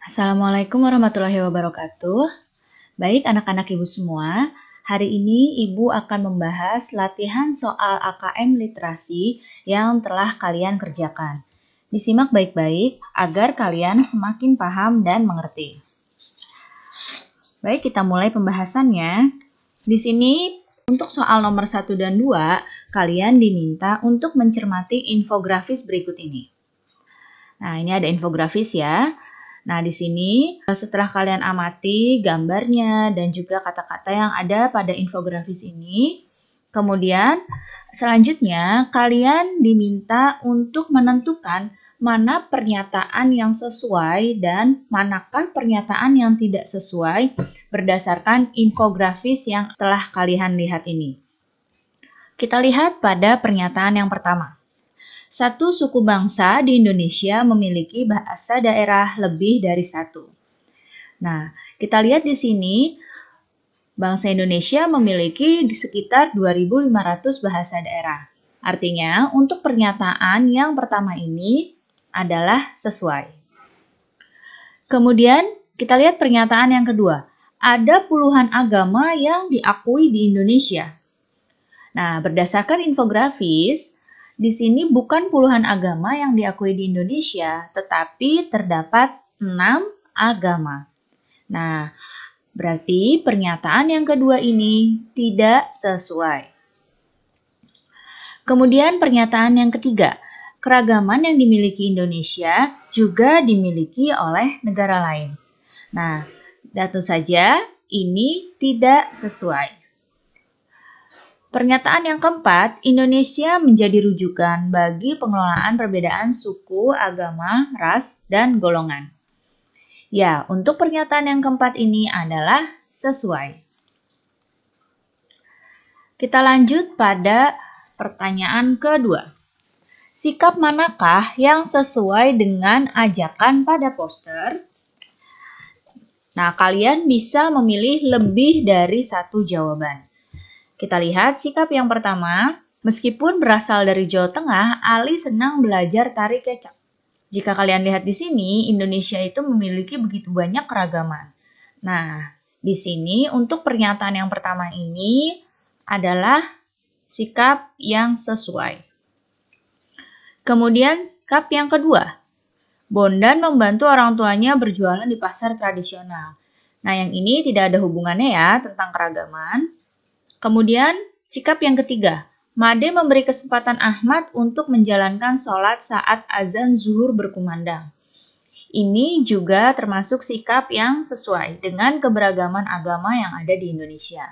Assalamualaikum warahmatullahi wabarakatuh. Baik anak-anak Ibu semua, hari ini Ibu akan membahas latihan soal AKM literasi yang telah kalian kerjakan. Disimak baik-baik agar kalian semakin paham dan mengerti. Baik, kita mulai pembahasannya. Di sini untuk soal nomor 1 dan 2, kalian diminta untuk mencermati infografis berikut ini. Nah, ini ada infografis ya. Nah, di sini setelah kalian amati gambarnya dan juga kata-kata yang ada pada infografis ini, kemudian selanjutnya kalian diminta untuk menentukan mana pernyataan yang sesuai dan manakah pernyataan yang tidak sesuai berdasarkan infografis yang telah kalian lihat ini. Kita lihat pada pernyataan yang pertama. Satu suku bangsa di Indonesia memiliki bahasa daerah lebih dari satu. Nah, kita lihat di sini, bangsa Indonesia memiliki sekitar 2.500 bahasa daerah. Artinya, untuk pernyataan yang pertama ini adalah sesuai. Kemudian, kita lihat pernyataan yang kedua. Ada puluhan agama yang diakui di Indonesia. Nah, berdasarkan infografis, di sini bukan puluhan agama yang diakui di Indonesia, tetapi terdapat 6 agama. Nah, berarti pernyataan yang kedua ini tidak sesuai. Kemudian pernyataan yang ketiga, keragaman yang dimiliki Indonesia juga dimiliki oleh negara lain. Nah, tentu saja ini tidak sesuai. Pernyataan yang keempat, Indonesia menjadi rujukan bagi pengelolaan perbedaan suku, agama, ras, dan golongan. Ya, untuk pernyataan yang keempat ini adalah sesuai. Kita lanjut pada pertanyaan kedua. Sikap manakah yang sesuai dengan ajakan pada poster? Nah, kalian bisa memilih lebih dari satu jawaban. Kita lihat sikap yang pertama, meskipun berasal dari Jawa Tengah, Ali senang belajar tari kecak. Jika kalian lihat di sini, Indonesia itu memiliki begitu banyak keragaman. Nah, di sini untuk pernyataan yang pertama ini adalah sikap yang sesuai. Kemudian sikap yang kedua, Bondan membantu orang tuanya berjualan di pasar tradisional. Nah, yang ini tidak ada hubungannya ya tentang keragaman. Kemudian, sikap yang ketiga, Made memberi kesempatan Ahmad untuk menjalankan sholat saat azan zuhur berkumandang. Ini juga termasuk sikap yang sesuai dengan keberagaman agama yang ada di Indonesia.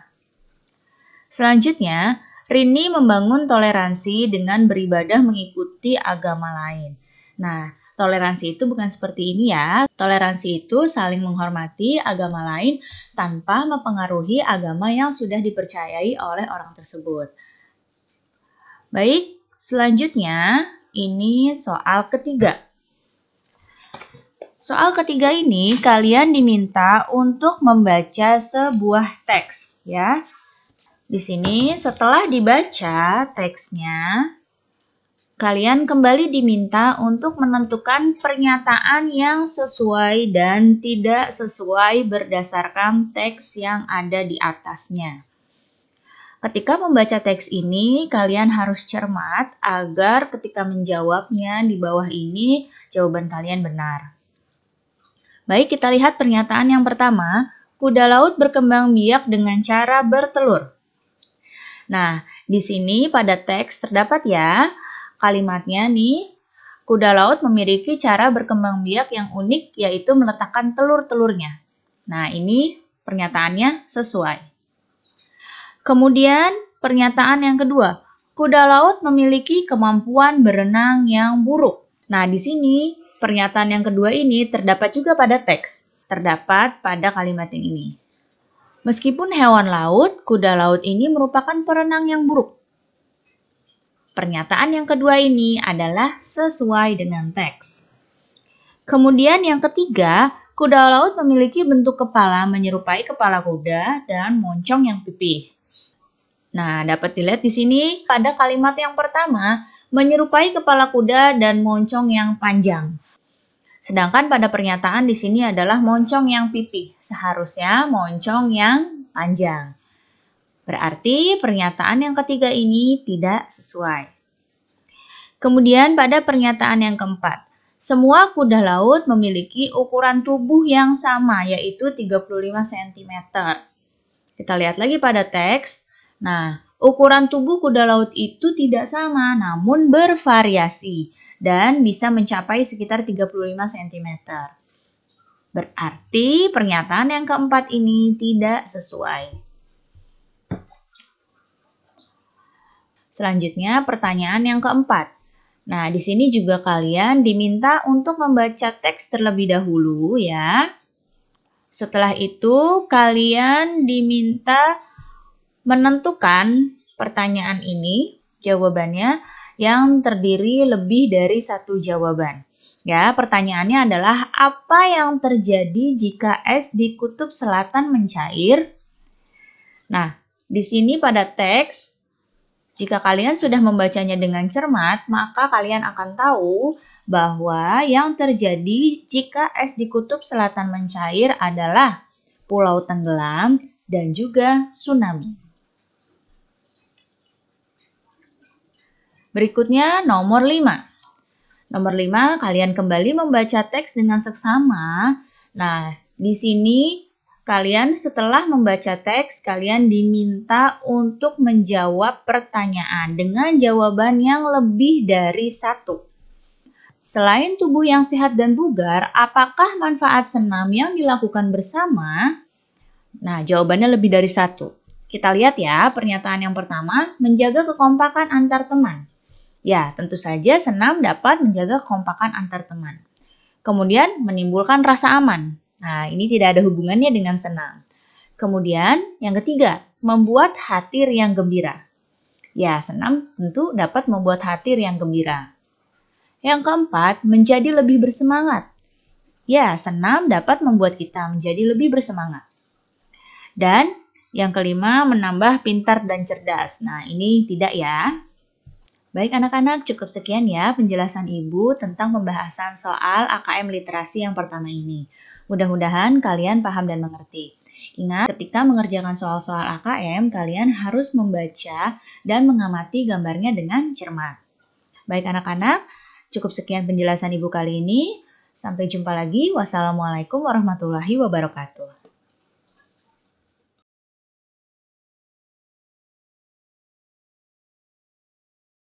Selanjutnya, Rini membangun toleransi dengan beribadah mengikuti agama lain. Nah, toleransi itu bukan seperti ini ya. Toleransi itu saling menghormati agama lain tanpa mempengaruhi agama yang sudah dipercayai oleh orang tersebut. Baik, selanjutnya ini soal ketiga. Soal ketiga ini kalian diminta untuk membaca sebuah teks ya. Di sini setelah dibaca teksnya, kalian kembali diminta untuk menentukan pernyataan yang sesuai dan tidak sesuai berdasarkan teks yang ada di atasnya. Ketika membaca teks ini, kalian harus cermat agar ketika menjawabnya di bawah ini, jawaban kalian benar. Baik, kita lihat pernyataan yang pertama, kuda laut berkembang biak dengan cara bertelur. Nah, di sini pada teks terdapat ya, kalimatnya nih, kuda laut memiliki cara berkembang biak yang unik yaitu meletakkan telur-telurnya. Nah, ini pernyataannya sesuai. Kemudian, pernyataan yang kedua, kuda laut memiliki kemampuan berenang yang buruk. Nah, di sini pernyataan yang kedua ini terdapat juga pada teks, terdapat pada kalimat yang ini. Meskipun hewan laut, kuda laut ini merupakan perenang yang buruk. Pernyataan yang kedua ini adalah sesuai dengan teks. Kemudian yang ketiga, kuda laut memiliki bentuk kepala menyerupai kepala kuda dan moncong yang pipih. Nah, dapat dilihat di sini pada kalimat yang pertama, menyerupai kepala kuda dan moncong yang panjang. Sedangkan pada pernyataan di sini adalah moncong yang pipih. Seharusnya moncong yang panjang. Berarti pernyataan yang ketiga ini tidak sesuai. Kemudian pada pernyataan yang keempat, semua kuda laut memiliki ukuran tubuh yang sama, yaitu 35 cm. Kita lihat lagi pada teks. Nah, ukuran tubuh kuda laut itu tidak sama, namun bervariasi dan bisa mencapai sekitar 35 cm. Berarti pernyataan yang keempat ini tidak sesuai. Selanjutnya, pertanyaan yang keempat. Nah, di sini juga kalian diminta untuk membaca teks terlebih dahulu ya. Setelah itu, kalian diminta menentukan pertanyaan ini, jawabannya yang terdiri lebih dari satu jawaban. Ya, pertanyaannya adalah apa yang terjadi jika es di kutub selatan mencair? Nah, di sini pada teks, jika kalian sudah membacanya dengan cermat, maka kalian akan tahu bahwa yang terjadi jika es di kutub selatan mencair adalah pulau tenggelam dan juga tsunami. Berikutnya nomor 5. Nomor 5, kalian kembali membaca teks dengan seksama. Nah, di sini kalian setelah membaca teks, kalian diminta untuk menjawab pertanyaan dengan jawaban yang lebih dari satu. Selain tubuh yang sehat dan bugar, apakah manfaat senam yang dilakukan bersama? Nah, jawabannya lebih dari satu. Kita lihat ya, pernyataan yang pertama, menjaga kekompakan antar teman. Ya, tentu saja senam dapat menjaga kekompakan antar teman. Kemudian, menimbulkan rasa aman. Nah, ini tidak ada hubungannya dengan senam. Kemudian, yang ketiga, membuat hati riang gembira. Ya, senam tentu dapat membuat hati riang gembira. Yang keempat, menjadi lebih bersemangat. Ya, senam dapat membuat kita menjadi lebih bersemangat. Dan yang kelima, menambah pintar dan cerdas. Nah, ini tidak ya. Baik anak-anak, cukup sekian ya penjelasan Ibu tentang pembahasan soal AKM literasi yang pertama ini. Mudah-mudahan kalian paham dan mengerti. Ingat, ketika mengerjakan soal-soal AKM, kalian harus membaca dan mengamati gambarnya dengan cermat. Baik anak-anak, cukup sekian penjelasan Ibu kali ini. Sampai jumpa lagi. Wassalamualaikum warahmatullahi wabarakatuh.